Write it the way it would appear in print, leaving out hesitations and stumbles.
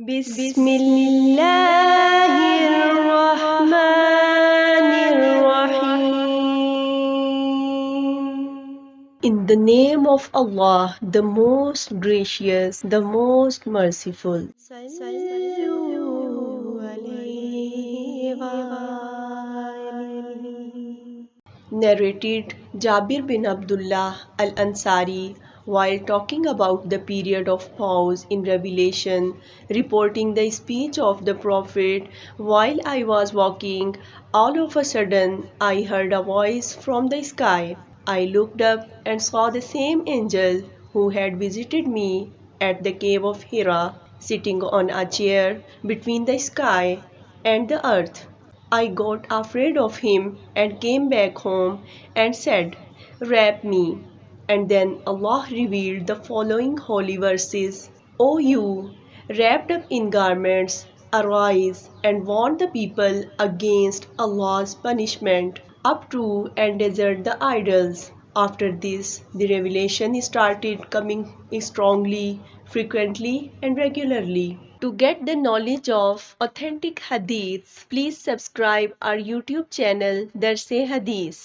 بسم اللہ الرحمن الرحیم. In the name of Allah, the most gracious, the most merciful. Narrated Jabir bin Abdullah al-Ansari while talking about the period of pause in revelation, reporting the speech of the Prophet. While I was walking, all of a sudden I heard a voice from the sky. I looked up and saw the same angel who had visited me at the cave of Hira, sitting on a chair between the sky and the earth. I got afraid of him and came back home and said, "Wrap me." And then Allah revealed the following holy verses. O you, wrapped up in garments, arise and warn the people against Allah's punishment. Up to and desert the idols. After this, the revelation started coming strongly, frequently and regularly. To get the knowledge of authentic hadiths, please subscribe our YouTube channel, Hadith.